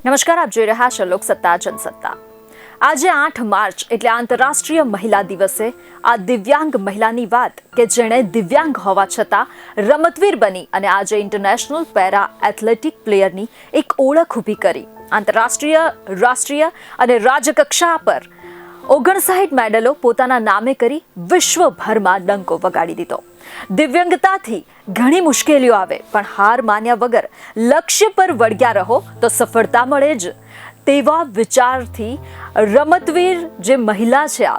નમસ્કાર, આપ જોઈ રહ્યા છો લોકસત્તા જનસત્તા। આજે 8 માર્ચ એટલે આંતરરાષ્ટ્રીય મહિલા દિવસે આ દિવ્યાંગ મહિલાની વાત કે જેણે દિવ્યાંગ હોવા છતાં રમતવીર બની અને આજે ઇન્ટરનેશનલ પેરા એથ્લેટિક પ્લેયરની એક ઓળખ ઊભી કરી। આંતરરાષ્ટ્રીય, રાષ્ટ્રીય અને રાજ્ય કક્ષા પર 59 મેડલો પોતાના નામે કરી વિશ્વભરમાં ડંકો વગાડી દીધો। દિવ્યાંગતાથી ઘણી મુશ્કેલીઓ આવે પણ હાર માન્યા વગર લક્ષ્ય પર વળગ્યા રહો તો સફળતા મળે જ, તેવા વિચારથી રમતવીર જે મહિલા છે આ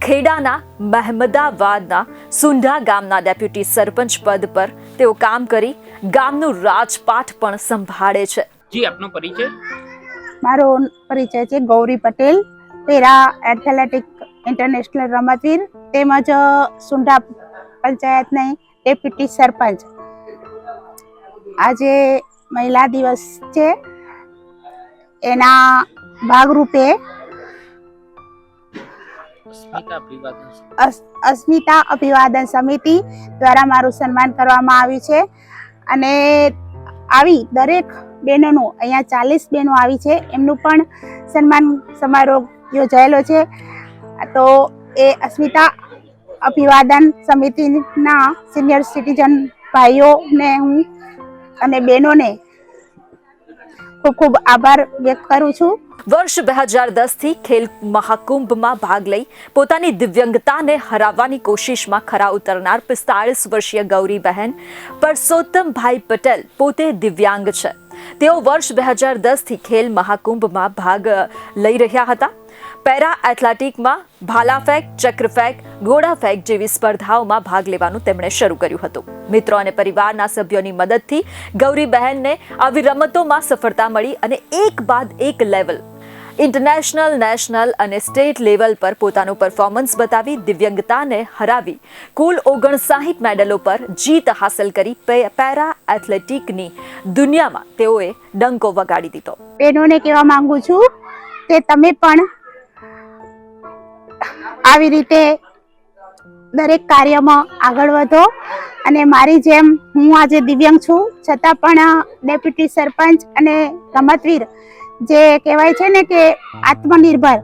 ખેડાના મહેમદાવાદના સુંઢા ગામના ડેપ્યુટી સરપંચ પદ પર તેઓ કામ કરી ગામનું રાજપાટ પણ સંભાળે છે। જી, આપનો પરિચય? મારો પરિચય છે Gauri Patel, para athletic international રમતવીર તેમજ સુંઢા પંચાયતની ડેપ્યુટી સરપંચ। આજે મહિલા દિવસ છે, એના ભાગરૂપે અસ્મિતા અભિવાદન સમિતિ દ્વારા મારું સન્માન કરવામાં આવ્યું છે અને આવી દરેક બહેનોનું અહીંયા 40 બહેનો આવી છે, એમનું પણ સન્માન સમારોહ યોજાયેલો છે। તો એ અસ્મિતા અભિવાદન સમિતિના સિનિયર સિટીઝન ભાઈઓને હું અને બહેનોને ખૂબ ખૂબ આભાર વ્યક્ત કરું છું। વર્ષ 2010 થી ખેલ મહાકુંભમાં ભાગ લઈ પોતાની દિવ્યાંગતાને હરાવવાની કોશિશમાં ખરા ઉતરનાર 45 વર્ષીય ગૌરીબહેન પરસોત્તમભાઈ પટેલ પોતે દિવ્યાંગ છે। તેઓ વર્ષ 2010 થી ખેલ મહાકુંભમાં ભાગ લઈ રહ્યા હતા। પેરા એથ્લેટિકમાં ભાલા ફેંક, ચક્ર ફેંક, ઘોડા ફેંક જેવી સ્પર્ધાઓમાં ભાગ લેવાનું તેમણે શરૂ કર્યું હતું। મિત્રો અને પરિવારના સભ્યોની મદદથી ગૌરીબહેનને આવી રમતોમાં સફળતા મળી અને એક બાદ એક લેવલ ઇન્ટરનેશનલ, નેશનલ અને સ્ટેટ લેવલ પર પોતાનું પરફોર્મન્સ બતાવી દિવ્યાંગતાને હરાવી કુલ 59 મેડલો પર જીત હાંસલ કરી પેરા એથ્લેટિકની દુનિયામાં તેઓએ ડંકો વગાડી દીધો। બહેનોને કહેવા માંગુ છું કે તમે પણ આવી રીતે દરેક કાર્યમાં આગળ વધો અને મારી જેમ હું આજે દિવ્યાંગ છું છતાં પણ ડેપ્યુટી સરપંચ અને રમતવીર જે કહેવાય છે ને કે આત્મનિર્ભર,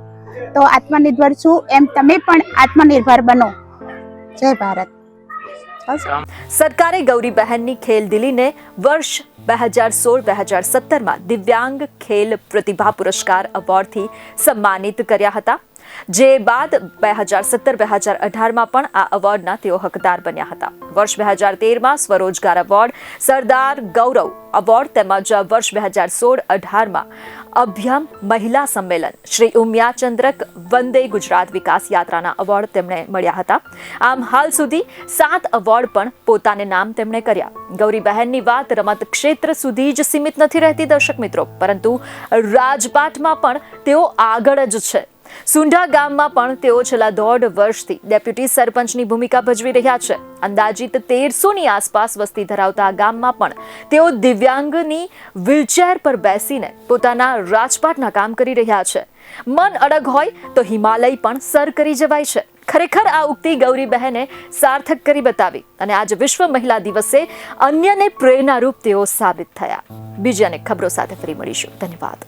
તો આત્મનિર્ભર છું એમ તમે પણ આત્મનિર્ભર બનો। જય ભારત। સરકારે ગૌરીબહેનની ખેલદિલીને વર્ષ 2016-2017માં દિવ્યાંગ ખેલ પ્રતિભા પુરસ્કાર એવોર્ડથી સન્માનિત કર્યા હતા, જે બાદ 2017-2018માં પણ આ એવોર્ડના તેઓ હકદાર બન્યા હતા। વર્ષ 2013માં સ્વરોજગાર એવોર્ડ, સરદાર ગૌરવ એવોર્ડ તેમજ વર્ષ 2016-18માં અભ્યમ મહિલા સંમેલન, શ્રી ઉમિયા ચંદ્રક વંદે ગુજરાત વિકાસ યાત્રાના એવોર્ડ તેમને મળ્યા હતા। આમ હાલ સુધી 7 એવોર્ડ પણ પોતાને નામ તેમણે કર્યા। ગૌરીબહેનની વાત રમત ક્ષેત્ર સુધી જ સીમિત નથી રહેતી દર્શક મિત્રો, પરંતુ રાજપાટમાં પણ તેઓ આગળ જ છે। સુંઢા ગામમાં પણ તેઓ છેલ્લા 1.5 વર્ષથી ડેપ્યુટી સરપંચની ભૂમિકા ભજવી રહ્યા છે। અંદાજિત 1300ની આસપાસ વસ્તી ધરાવતા આ ગામમાં પણ તેઓ દિવ્યાંગની વ્હીલચેર પર બેસીને પોતાના રાજપાટના કામ કરી રહ્યા છે। મન અડગ હોય તો હિમાલય પણ સર કરી જવાય છે। ખરેખર આ ઉક્તિ ગૌરીબહેને સાર્થક કરી બતાવી અને આજે વિશ્વ મહિલા દિવસે અન્યને પ્રેરણારૂપ તેઓ સાબિત થયા। બીજી અનેક ખબરો સાથે ફરી મળીશું। ધન્યવાદ।